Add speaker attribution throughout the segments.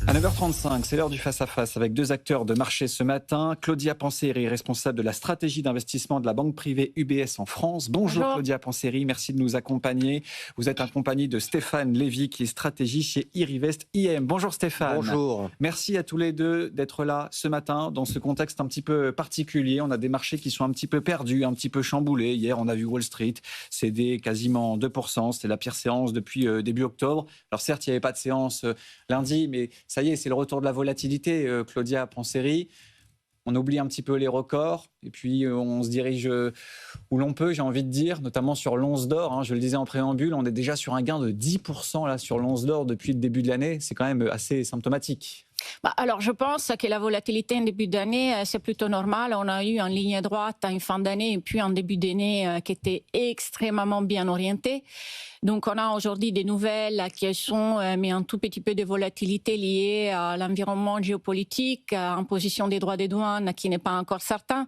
Speaker 1: À 9h35, c'est l'heure du face-à-face avec deux acteurs de marché ce matin. Claudia Panseri, responsable de la stratégie d'investissement de la banque privée UBS en France. Bonjour Claudia Panseri, merci de nous accompagner. Vous êtes accompagné de Stéphane Lévy qui est stratégie chez Irivest IM. Bonjour Stéphane.
Speaker 2: Bonjour.
Speaker 1: Merci à tous les deux d'être là ce matin dans ce contexte un petit peu particulier. On a des marchés qui sont un petit peu perdus, un petit peu chamboulés. Hier, on a vu Wall Street céder quasiment 2%. C'était la pire séance depuis début octobre. Alors certes, il n'y avait pas de séance lundi, mais ça y est, c'est le retour de la volatilité, Claudia Panseri. On oublie un petit peu les records et puis on se dirige où l'on peut, j'ai envie de dire, notamment sur l'once d'or. Je le disais en préambule, on est déjà sur un gain de 10% là, sur l'once d'or depuis le début de l'année. C'est quand même assez symptomatique.
Speaker 3: Alors, je pense que la volatilité en début d'année, c'est plutôt normal. On a eu en ligne droite en fin d'année et puis en début d'année qui était extrêmement bien orienté. Donc, on a aujourd'hui des nouvelles qui sont, mais un tout petit peu de volatilité liée à l'environnement géopolitique, à l'imposition des droits des douanes qui n'est pas encore certain.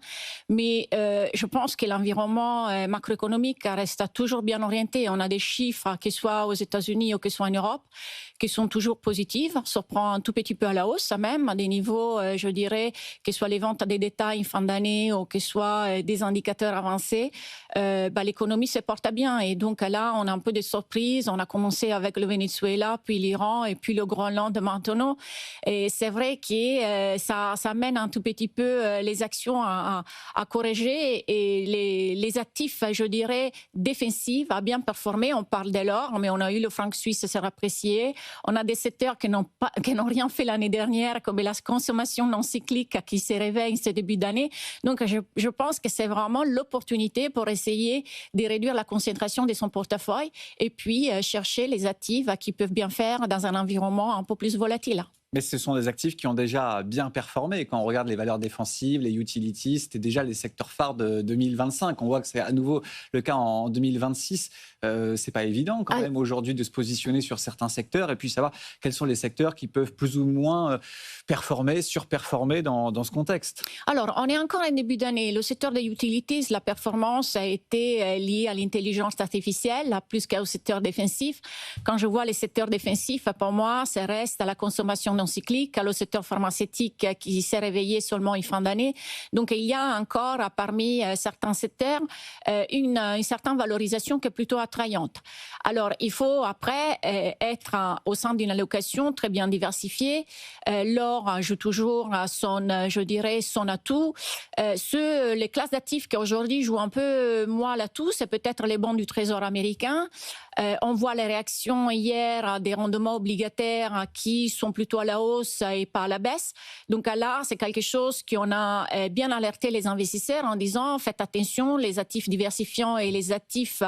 Speaker 3: Mais je pense que l'environnement macroéconomique reste toujours bien orienté. On a des chiffres, que ce soit aux États-Unis ou que ce soit en Europe, qui sont toujours positifs. Ça prend un tout petit peu à la hausse, même à des niveaux, je dirais, que ce soit les ventes des détails en fin d'année ou que ce soit des indicateurs avancés. L'économie se porte bien. Et donc là, on a un peu de surprise. On a commencé avec le Venezuela, puis l'Iran et puis le Groenland maintenant. Et c'est vrai que ça mène un tout petit peu les actions à corriger et les actifs, je dirais, défensifs à bien performer. On parle de l'or, mais on a eu le franc suisse s'est apprécié. On a des secteurs qui n'ont rien fait l'année dernière, comme la consommation non cyclique qui se réveille ce début d'année. Donc, je pense que c'est vraiment l'opportunité pour essayer de réduire la concentration de son portefeuille et puis chercher les actifs qui peuvent bien faire dans un environnement un peu plus volatile.
Speaker 1: Mais ce sont des actifs qui ont déjà bien performé. Quand on regarde les valeurs défensives, les utilities, c'était déjà les secteurs phares de 2025. On voit que c'est à nouveau le cas en 2026. C'est pas évident quand même aujourd'hui de se positionner sur certains secteurs et puis savoir quels sont les secteurs qui peuvent plus ou moins performer, surperformer dans ce contexte.
Speaker 3: Alors, on est encore en début d'année. Le secteur des utilities, la performance a été liée à l'intelligence artificielle, plus qu'au secteur défensif. Quand je vois les secteurs défensifs, pour moi, ça reste à la consommation non cyclique, le secteur pharmaceutique qui s'est réveillé seulement en fin d'année. Donc, il y a encore parmi certains secteurs une certaine valorisation qui est plutôt attrayante. Alors, il faut après être au sein d'une allocation très bien diversifiée. L'or joue toujours son atout. Les classes d'actifs qui aujourd'hui jouent un peu moins l'atout, c'est peut-être les bons du Trésor américain. On voit les réactions hier des rendements obligataires qui sont plutôt à la hausse et pas à la baisse. Donc là, c'est quelque chose qu'on a bien alerté les investisseurs en disant faites attention, les actifs diversifiants et les actifs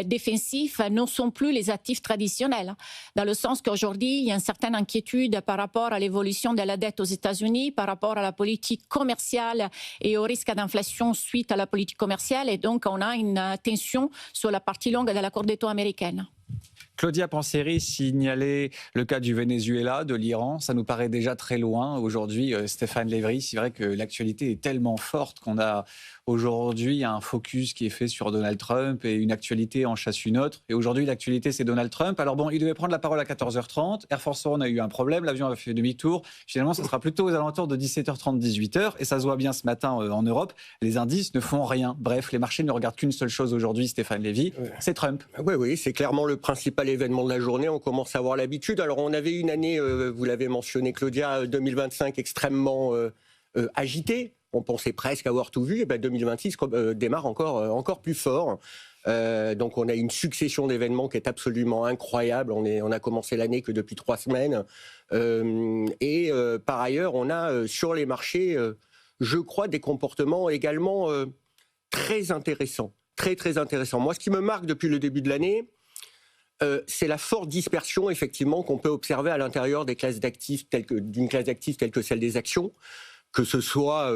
Speaker 3: défensifs ne sont plus les actifs traditionnels. Dans le sens qu'aujourd'hui, il y a une certaine inquiétude par rapport à l'évolution de la dette aux États-Unis, par rapport à la politique commerciale et au risque d'inflation suite à la politique commerciale. Et donc, on a une tension sur la partie longue de la Cour des taux américaine.
Speaker 1: Claudia Panseri signalait le cas du Venezuela, de l'Iran. Ça nous paraît déjà très loin. Aujourd'hui, Stéphane Lévy, c'est vrai que l'actualité est tellement forte qu'on a aujourd'hui un focus qui est fait sur Donald Trump et une actualité en chasse une autre. Et aujourd'hui, l'actualité, c'est Donald Trump. Alors bon, il devait prendre la parole à 14h30. Air Force One a eu un problème. L'avion a fait demi-tour. Finalement, ça sera plutôt aux alentours de 17h30, 18h. Et ça se voit bien ce matin en Europe. Les indices ne font rien. Bref, les marchés ne regardent qu'une seule chose aujourd'hui, Stéphane Lévy, c'est Trump.
Speaker 2: Oui, c'est clairement le principal événement de la journée. On commence à avoir l'habitude. Alors, on avait une année, vous l'avez mentionné, Claudia, 2025 extrêmement agitée. On pensait presque avoir tout vu. Et 2026 démarre encore plus fort. Donc, on a une succession d'événements qui est absolument incroyable. On a commencé l'année que depuis 3 semaines. Par ailleurs, on a sur les marchés, je crois, des comportements également très intéressants. Très, très intéressants. Moi, ce qui me marque depuis le début de l'année, c'est la forte dispersion, effectivement, qu'on peut observer à l'intérieur des classes d'actifs, d'une classe d'actifs telle que celle des actions, que ce soit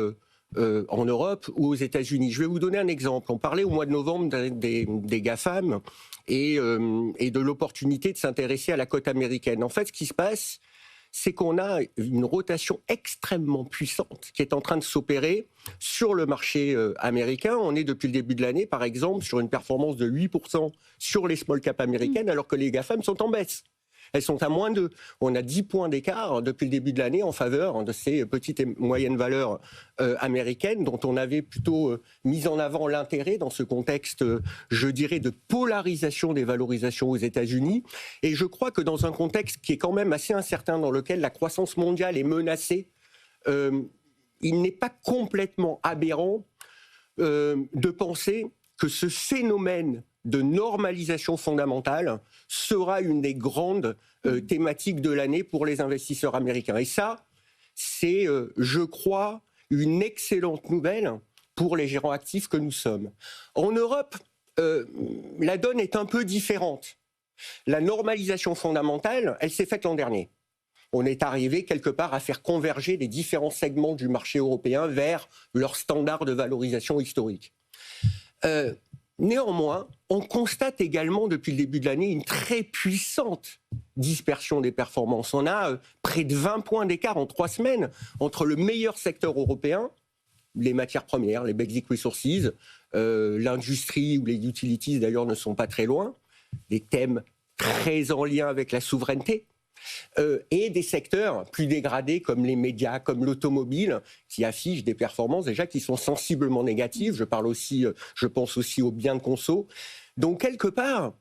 Speaker 2: en Europe ou aux États-Unis. Je vais vous donner un exemple. On parlait au mois de novembre des GAFAM et de l'opportunité de s'intéresser à la cote américaine. En fait, ce qui se passe, c'est qu'on a une rotation extrêmement puissante qui est en train de s'opérer sur le marché américain. On est depuis le début de l'année, par exemple, sur une performance de 8% sur les small caps américaines, alors que les GAFAM sont en baisse. Elles sont à moins 2. On a 10 points d'écart depuis le début de l'année en faveur de ces petites et moyennes valeurs américaines dont on avait plutôt mis en avant l'intérêt dans ce contexte, je dirais, de polarisation des valorisations aux États-Unis. Et je crois que dans un contexte qui est quand même assez incertain, dans lequel la croissance mondiale est menacée, il n'est pas complètement aberrant de penser que ce phénomène de normalisation fondamentale sera une des grandes thématiques de l'année pour les investisseurs américains. Et ça, c'est, je crois, une excellente nouvelle pour les gérants actifs que nous sommes. En Europe, la donne est un peu différente. La normalisation fondamentale, elle s'est faite l'an dernier. On est arrivé quelque part à faire converger les différents segments du marché européen vers leurs standards de valorisation historique. Néanmoins, on constate également depuis le début de l'année une très puissante dispersion des performances. On a près de 20 points d'écart en 3 semaines entre le meilleur secteur européen, les matières premières, les basic resources, l'industrie ou les utilities d'ailleurs ne sont pas très loin, des thèmes très en lien avec la souveraineté, et des secteurs plus dégradés comme les médias, comme l'automobile, qui affichent des performances déjà qui sont sensiblement négatives. Je pense aussi aux biens de conso. Donc quelque part,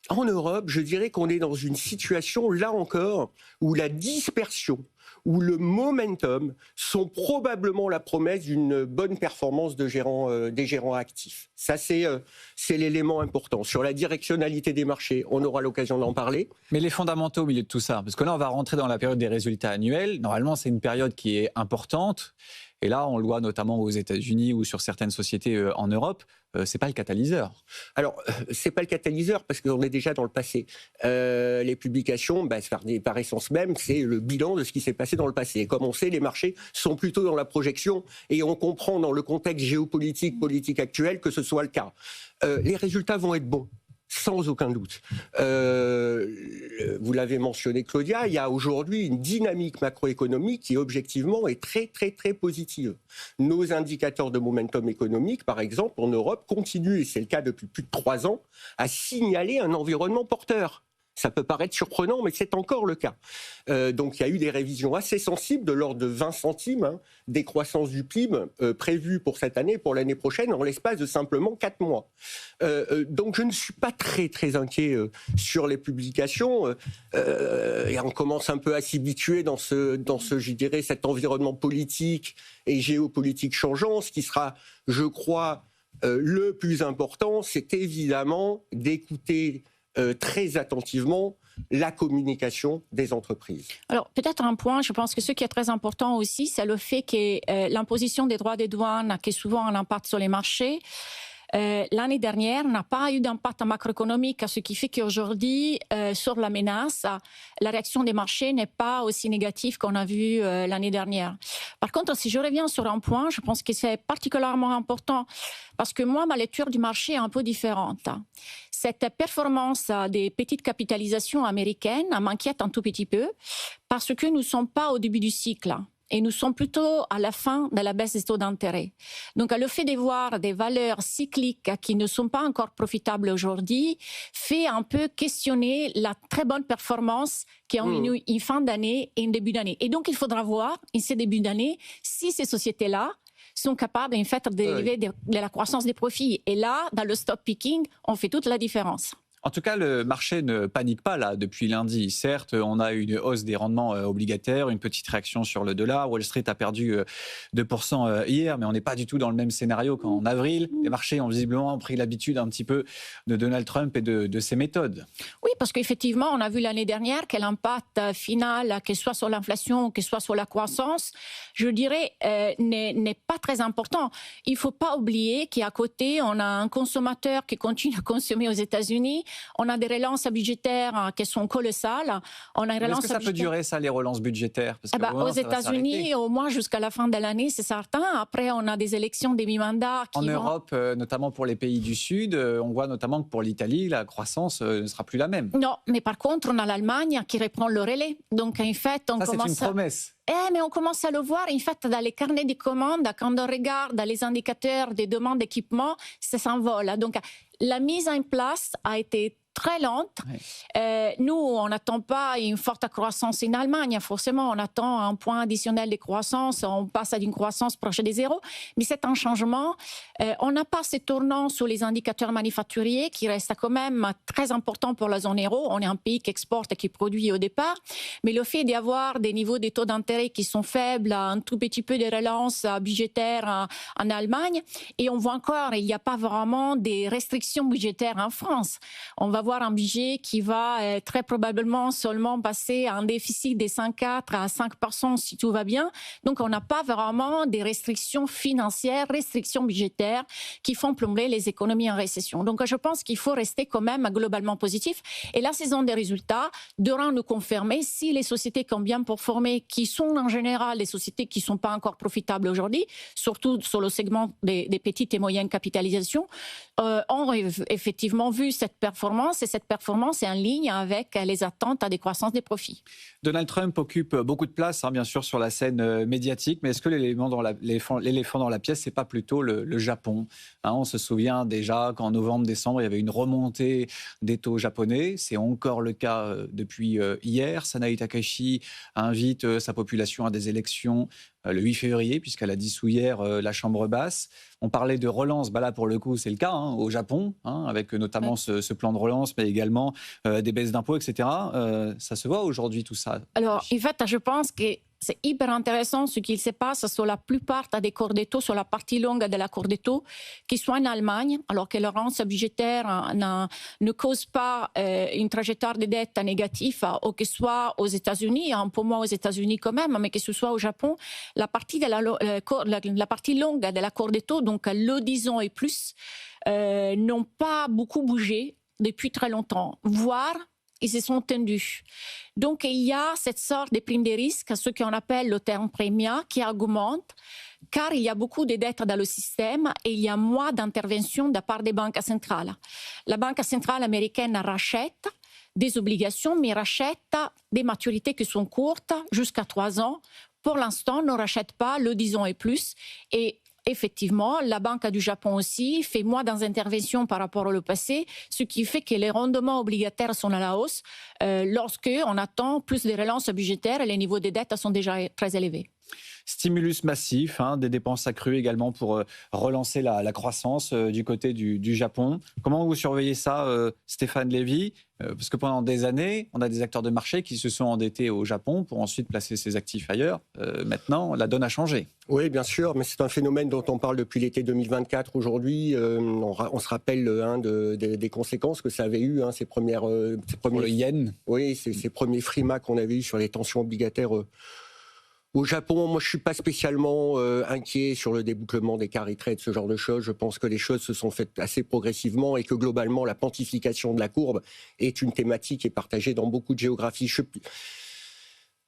Speaker 2: en Europe, je dirais qu'on est dans une situation, là encore, où la dispersion, où le momentum sont probablement la promesse d'une bonne performance des gérants actifs. Ça, c'est l'élément important. Sur la directionnalité des marchés, on aura l'occasion d'en parler.
Speaker 1: Mais les fondamentaux au milieu de tout ça, parce que là, on va rentrer dans la période des résultats annuels. Normalement, c'est une période qui est importante. Et là, on le voit notamment aux États-Unis ou sur certaines sociétés en Europe. C'est pas le catalyseur.
Speaker 2: Alors, c'est pas le catalyseur parce qu'on est déjà dans le passé. Les publications, par essence même, c'est le bilan de ce qui s'est passé dans le passé. Et comme on sait, les marchés sont plutôt dans la projection et on comprend dans le contexte géopolitique, politique actuel que ce soit le cas. Les résultats vont être bons. Sans aucun doute. Vous l'avez mentionné, Claudia, il y a aujourd'hui une dynamique macroéconomique qui, objectivement, est très, très, très positive. Nos indicateurs de momentum économique, par exemple, en Europe, continuent, et c'est le cas depuis plus de 3 ans, à signaler un environnement porteur. Ça peut paraître surprenant, mais c'est encore le cas. Donc il y a eu des révisions assez sensibles de l'ordre de 20 centimes des croissances du PIB prévues pour cette année, pour l'année prochaine, en l'espace de simplement 4 mois. Donc je ne suis pas très très inquiet sur les publications. Et on commence un peu à s'y habituer dans je dirais, cet environnement politique et géopolitique changeant. Ce qui sera, je crois, le plus important, c'est évidemment d'écouter très attentivement la communication des entreprises.
Speaker 3: Alors, peut-être un point, je pense que ce qui est très important aussi, c'est le fait que l'imposition des droits des douanes, qui est souvent un impact sur les marchés, l'année dernière n'a pas eu d'impact macroéconomique, ce qui fait qu'aujourd'hui, sur la menace, la réaction des marchés n'est pas aussi négative qu'on a vu l'année dernière. Par contre, si je reviens sur un point, je pense que c'est particulièrement important parce que moi, ma lecture du marché est un peu différente. Cette performance des petites capitalisations américaines m'inquiète un tout petit peu parce que nous ne sommes pas au début du cycle. Et nous sommes plutôt à la fin de la baisse des taux d'intérêt. Donc, le fait de voir des valeurs cycliques qui ne sont pas encore profitables aujourd'hui fait un peu questionner la très bonne performance qui ont eu une fin d'année et un début d'année. Et donc, il faudra voir, en ce début d'année, si ces sociétés-là sont capables, en fait, d'élever de la croissance des profits. Et là, dans le stock picking, on fait toute la différence.
Speaker 1: En tout cas, le marché ne panique pas là depuis lundi. Certes, on a une hausse des rendements obligataires, une petite réaction sur le dollar. Wall Street a perdu 2% hier, mais on n'est pas du tout dans le même scénario qu'en avril. Les marchés ont visiblement pris l'habitude un petit peu de Donald Trump et de ses méthodes.
Speaker 3: Oui, parce qu'effectivement, on a vu l'année dernière que l'impact final, que ce soit sur l'inflation, que ce soit sur la croissance, je dirais, n'est pas très important. Il ne faut pas oublier qu'à côté, on a un consommateur qui continue à consommer aux États-Unis. On a des relances budgétaires qui sont colossales. On a une relance.
Speaker 1: Est-ce que ça peut durer, ça, les relances budgétaires? Parce que
Speaker 3: aux États-Unis, au moins jusqu'à la fin de l'année, c'est certain. Après, on a des élections des mi-mandats.
Speaker 1: En Europe, notamment pour les pays du Sud, on voit notamment que pour l'Italie, la croissance ne sera plus la même.
Speaker 3: Non, mais par contre, on a l'Allemagne qui reprend le relais. Donc, en fait,
Speaker 1: c'est une promesse.
Speaker 3: Mais on commence à le voir, en fait, dans les carnets de commandes, quand on regarde les indicateurs des demandes d'équipement, ça s'envole. Donc, la mise en place a été très lente. Nous, on n'attend pas une forte croissance en Allemagne. Forcément, on attend un point additionnel de croissance. On passe à une croissance proche des zéros. Mais c'est un changement. On n'a pas ces tournants sur les indicateurs manufacturiers qui restent quand même très importants pour la zone euro. On est un pays qui exporte et qui produit au départ. Mais le fait d'avoir des niveaux de taux d'intérêt qui sont faibles, un tout petit peu de relance budgétaire en Allemagne, et on voit encore, il n'y a pas vraiment des restrictions budgétaires en France. On va voir un budget qui va très probablement seulement passer à un déficit de 5,4 à 5% si tout va bien. Donc, on n'a pas vraiment des restrictions financières, restrictions budgétaires qui font plomber les économies en récession. Donc, je pense qu'il faut rester quand même globalement positif. Et la saison des résultats devra nous confirmer si les sociétés qui ont bien performé, qui sont en général les sociétés qui ne sont pas encore profitables aujourd'hui, surtout sur le segment des petites et moyennes capitalisations, ont effectivement vu cette performance, et cette performance est en ligne avec les attentes à des croissances des profits.
Speaker 1: Donald Trump occupe beaucoup de place, bien sûr, sur la scène médiatique, mais est-ce que l'éléphant dans la pièce, c'est pas plutôt le Japon? On se souvient déjà qu'en novembre-décembre, il y avait une remontée des taux japonais. C'est encore le cas depuis hier. Sanae Takahashi invite sa population à des élections le 8 février, puisqu'elle a dissous hier la Chambre basse. On parlait de relance, là pour le coup c'est le cas au Japon, avec notamment ce plan de relance, mais également des baisses d'impôts, etc. Ça se voit aujourd'hui tout ça?
Speaker 3: Alors en fait, je pense que c'est hyper intéressant ce qu'il se passe sur la plupart des cours des taux, sur la partie longue de la cour des taux, qui soit en Allemagne, alors que la relance budgétaire ne cause pas une trajectoire de dette négative, ou que ce soit aux États-Unis, un peu moins aux États-Unis quand même, mais que ce soit au Japon, la partie longue de la cour des taux, donc le 10 ans et plus, n'ont pas beaucoup bougé depuis très longtemps, voire ils se sont tendus. Donc, il y a cette sorte de prime de risque, ce qu'on appelle le terme prémia, qui augmente, car il y a beaucoup de dettes dans le système et il y a moins d'intervention de la part des banques centrales. La Banque centrale américaine rachète des obligations, mais rachète des maturités qui sont courtes, jusqu'à 3 ans. Pour l'instant, ne rachète pas le 10 ans et plus. Et effectivement, la Banque du Japon aussi fait moins d'interventions par rapport au passé, ce qui fait que les rendements obligataires sont à la hausse lorsqu'on attend plus de relances budgétaires et les niveaux de dette sont déjà très élevés.
Speaker 1: Stimulus massif, des dépenses accrues également pour relancer la croissance du côté du Japon. Comment vous surveillez ça, Stéphane Lévy? Parce que pendant des années, on a des acteurs de marché qui se sont endettés au Japon pour ensuite placer ses actifs ailleurs. Maintenant, la donne a changé.
Speaker 2: Oui, bien sûr, mais c'est un phénomène dont on parle depuis l'été 2024. Aujourd'hui, on se rappelle des conséquences que ça avait eu, ces premiers...
Speaker 1: Pour le yen.
Speaker 2: Oui, ces premiers frimas qu'on avait eu sur les tensions obligataires au Japon. Moi, je ne suis pas spécialement inquiet sur le débouclement des carry trades, ce genre de choses. Je pense que les choses se sont faites assez progressivement et que globalement, la pontification de la courbe est une thématique qui est partagée dans beaucoup de géographies.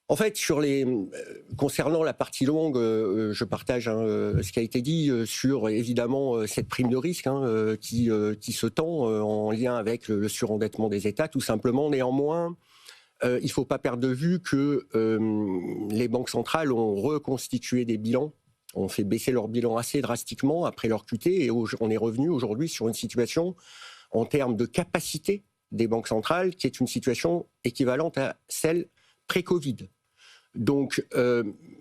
Speaker 2: En fait, concernant la partie longue, je partage ce qui a été dit sur évidemment cette prime de risque qui se tend en lien avec le surendettement des États, tout simplement. Néanmoins, il ne faut pas perdre de vue que les banques centrales ont reconstitué des bilans, ont fait baisser leur bilan assez drastiquement après leur QT, et on est revenu aujourd'hui sur une situation en termes de capacité des banques centrales qui est une situation équivalente à celle pré-Covid. Donc,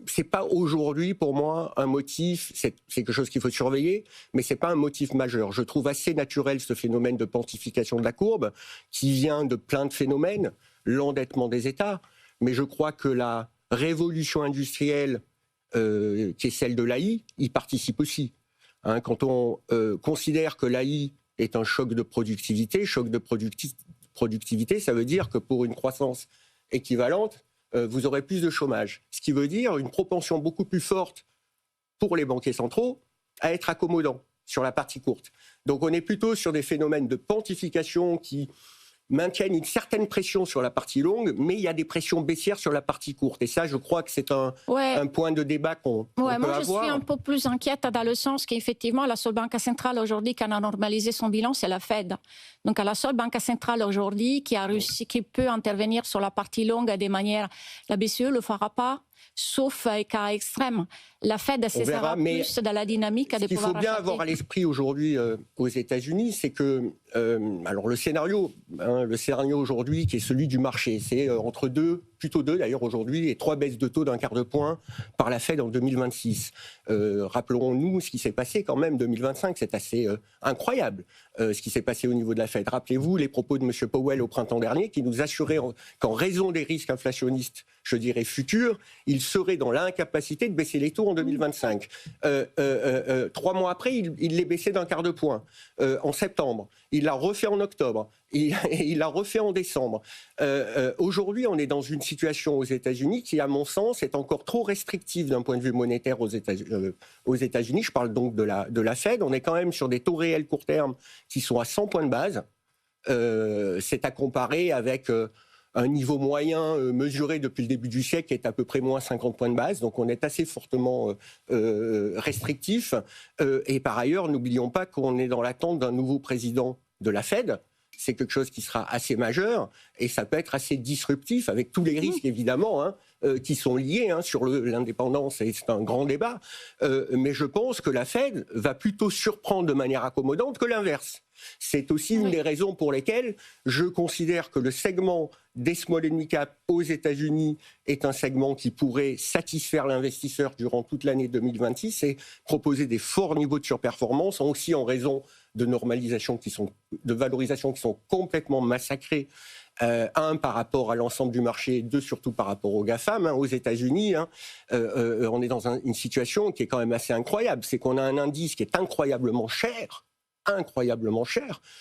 Speaker 2: c'est pas aujourd'hui pour moi un motif, c'est quelque chose qu'il faut surveiller, mais c'est pas un motif majeur. Je trouve assez naturel ce phénomène de pontification de la courbe qui vient de plein de phénomènes, l'endettement des États, mais je crois que la révolution industrielle qui est celle de l'AI y participe aussi. Quand on considère que l'AI est un choc de productivité, ça veut dire que pour une croissance équivalente, vous aurez plus de chômage. Ce qui veut dire une propension beaucoup plus forte pour les banquiers centraux à être accommodants sur la partie courte. Donc on est plutôt sur des phénomènes de pontification qui maintiennent une certaine pression sur la partie longue, mais il y a des pressions baissières sur la partie courte. Et ça, je crois que c'est un point de débat qu'on peut avoir.
Speaker 3: Moi, je suis un peu plus inquiète dans le sens qu'effectivement, la seule banque centrale aujourd'hui qui a normalisé son bilan, c'est la Fed. Donc, la seule banque centrale aujourd'hui qui a réussi, qui peut intervenir sur la partie longue de manière... La BCE ne le fera pas. sauf cas extrêmes. La Fed se sera plus dans la dynamique de pouvoir
Speaker 2: racheter. Ce qu'il faut bien avoir à l'esprit aujourd'hui aux États-Unis, c'est que alors le scénario aujourd'hui qui est celui du marché, c'est entre plutôt deux d'ailleurs aujourd'hui, et 3 baisses de taux d'1 quart de point par la Fed en 2026. Rappelons-nous ce qui s'est passé quand même 2025, c'est assez incroyable ce qui s'est passé au niveau de la Fed. Rappelez-vous les propos de M. Powell au printemps dernier qui nous assurait qu'en raison des risques inflationnistes, je dirais futurs, il serait dans l'incapacité de baisser les taux en 2025. 3 mois après, il les baissait d'1 quart de point en septembre. Il l'a refait en octobre. Il l'a refait en décembre. Aujourd'hui, on est dans une situation aux États-Unis qui, à mon sens, est encore trop restrictive d'un point de vue monétaire aux États-Unis. Je parle donc de la Fed. On est quand même sur des taux réels court terme qui sont à 100 points de base. C'est à comparer avec un niveau moyen mesuré depuis le début du siècle qui est à peu près moins 50 points de base. Donc on est assez fortement restrictif. Et par ailleurs, n'oublions pas qu'on est dans l'attente d'un nouveau président de la Fed. C'est quelque chose qui sera assez majeur et ça peut être assez disruptif avec tous les risques évidemment qui sont liés sur l'indépendance, et c'est un grand débat. Mais je pense que la Fed va plutôt surprendre de manière accommodante que l'inverse. C'est aussi une des raisons pour lesquelles je considère que le segment des small and mid-cap aux États-Unis est un segment qui pourrait satisfaire l'investisseur durant toute l'année 2026 et proposer des forts niveaux de surperformance, aussi en raison de de valorisation qui sont complètement massacrées. Par rapport à l'ensemble du marché, 2 surtout par rapport aux GAFAM. Aux États-Unis, on est dans une situation qui est quand même assez incroyable. C'est qu'on a un indice qui est incroyablement cher,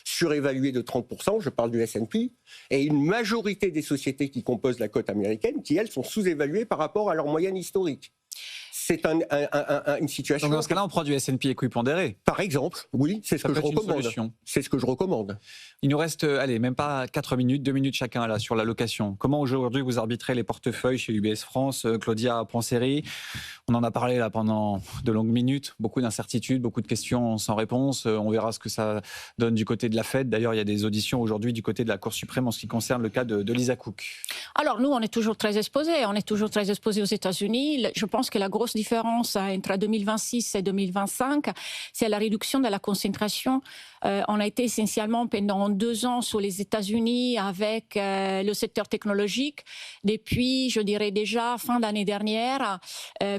Speaker 2: surévalué de 30%, je parle du S&P, et une majorité des sociétés qui composent la cote américaine qui, elles, sont sous-évaluées par rapport à leur moyenne historique. C'est une situation...
Speaker 1: Donc dans ce cas-là, on prend du S&P équipondéré.
Speaker 2: Par exemple, oui, c'est ce que je recommande. C'est ce que je recommande.
Speaker 1: Il nous reste, même pas 4 minutes, 2 minutes chacun là sur l'allocation. Comment aujourd'hui vous arbitrez les portefeuilles chez UBS France, Claudia Poncery? On en a parlé là pendant de longues minutes, beaucoup d'incertitudes, beaucoup de questions sans réponse. On verra ce que ça donne du côté de la Fed. D'ailleurs, il y a des auditions aujourd'hui du côté de la Cour suprême en ce qui concerne le cas de Lisa Cook.
Speaker 3: Alors nous, on est toujours très exposés. On est toujours très exposés aux États-Unis. Je pense que la grosse différence entre 2026 et 2025, c'est la réduction de la concentration. On a été essentiellement pendant 2 ans sur les États-Unis avec le secteur technologique. Depuis, je dirais déjà fin d'année dernière,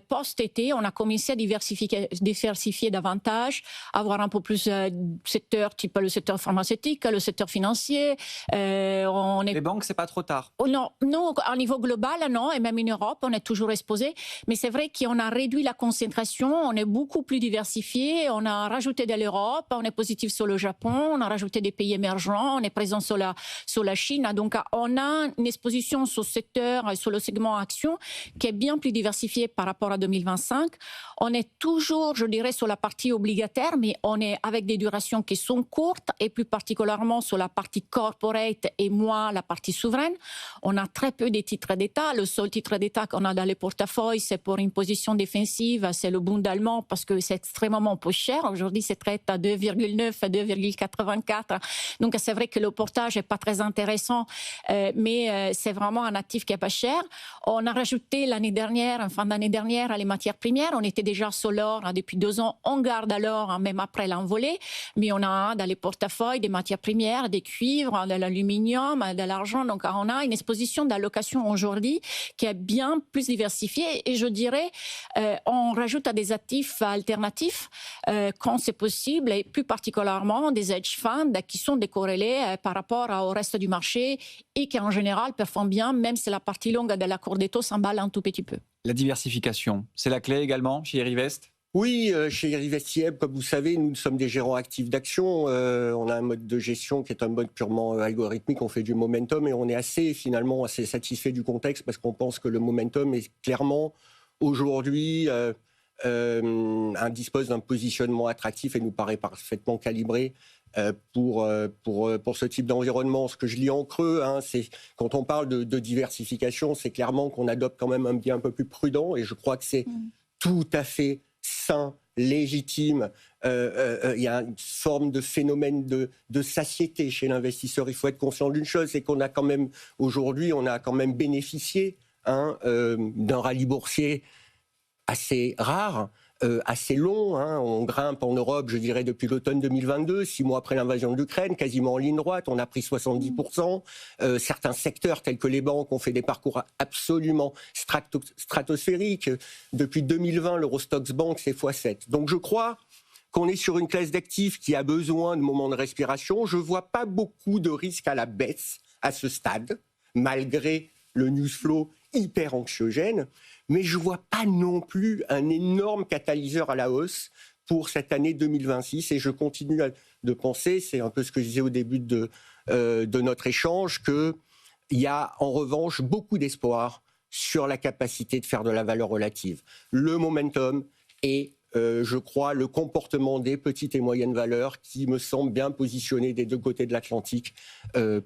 Speaker 3: post-été, on a commencé à diversifier davantage, avoir un peu plus de secteurs type le secteur pharmaceutique, le secteur financier.
Speaker 1: Les banques, c'est pas trop tard?
Speaker 3: Non, au niveau global, non, et même en Europe, on est toujours exposé. Mais c'est vrai qu'on a réduit la concentration, on est beaucoup plus diversifié, on a rajouté de l'Europe, on est positif sur le Japon, on a rajouté des pays émergents, on est présent sur la Chine. Donc, on a une exposition sur le secteur et sur le segment action qui est bien plus diversifiée par rapport à 2025. On est toujours, je dirais, sur la partie obligataire, mais on est avec des durations qui sont courtes et plus particulièrement sur la partie corporate et moins la partie souveraine. On a très peu de titres d'État. Le seul titre d'État qu'on a dans les portefeuilles, c'est pour une position défensive, c'est le Bund allemand parce que c'est extrêmement peu cher. Aujourd'hui, c'est traité à 2,9 à 2,84. Donc, c'est vrai que le portage n'est pas très intéressant, mais c'est vraiment un actif qui n'est pas cher. On a rajouté l'année dernière, en fin d'année dernière, les matières premières. On était déjà sur l'or depuis 2 ans. On garde l'or même après l'envolée, mais on a dans les portefeuilles des matières premières, des cuivres, de l'aluminium, de l'argent. Donc, on a une exposition d'allocation aujourd'hui qui est bien plus diversifiée. Et je dirais, on rajoute à des actifs alternatifs quand c'est possible, et plus particulièrement des hedge funds qui sont décorrélés par rapport au reste du marché et qui en général performent bien, même si la partie longue de la courbe des taux s'emballe un tout petit peu.
Speaker 1: La diversification, c'est la clé également chez Erivest?
Speaker 2: Oui, chez Erivest IM, comme vous savez, nous sommes des gérants actifs d'actions. On a un mode de gestion qui est un mode purement algorithmique. On fait du momentum et on est finalement assez satisfait du contexte parce qu'on pense que le momentum est clairement aujourd'hui dispose d'un positionnement attractif et nous paraît parfaitement calibré pour ce type d'environnement. Ce que je lis en creux, c'est quand on parle de diversification, c'est clairement qu'on adopte quand même un biais un peu plus prudent et je crois que c'est tout à fait sain, légitime. Il y a une forme de phénomène de satiété chez l'investisseur. Il faut être conscient d'une chose, c'est qu'on a quand même, aujourd'hui, on a quand même bénéficié d'un rallye boursier assez rare, assez long. On grimpe en Europe, je dirais, depuis l'automne 2022, 6 mois après l'invasion de l'Ukraine, quasiment en ligne droite. On a pris 70%. Certains secteurs, tels que les banques, ont fait des parcours absolument stratosphériques. Depuis 2020, l'Eurostoxx Bank, c'est x7. Donc je crois qu'on est sur une classe d'actifs qui a besoin de moments de respiration. Je ne vois pas beaucoup de risques à la baisse à ce stade, malgré le news flow hyper anxiogène. Mais je ne vois pas non plus un énorme catalyseur à la hausse pour cette année 2026. Et je continue de penser, c'est un peu ce que je disais au début de notre échange, qu'il y a en revanche beaucoup d'espoir sur la capacité de faire de la valeur relative. Le momentum et je crois, le comportement des petites et moyennes valeurs qui me semble bien positionné des deux côtés de l'Atlantique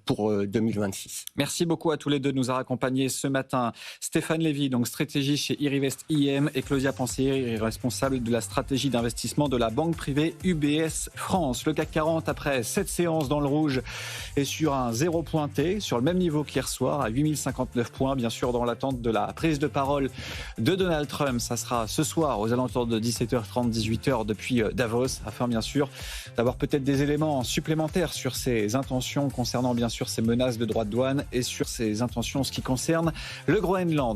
Speaker 2: pour 2026.
Speaker 1: Merci beaucoup à tous les deux de nous avoir accompagnés ce matin. Stéphane Lévy, donc stratégiste chez Irivest IM, et Claudia Pansieri, responsable de la stratégie d'investissement de la banque privée UBS France. Le CAC 40, après 7 séances dans le rouge, est sur un zéro pointé, sur le même niveau qu'hier soir, à 8059 points, bien sûr, dans l'attente de la prise de parole de Donald Trump. Ça sera ce soir aux alentours de 17h30, 18h depuis Davos, afin bien sûr d'avoir peut-être des éléments supplémentaires sur ses intentions concernant bien sûr ces menaces de droits de douane et sur ses intentions en ce qui concerne le Groenland.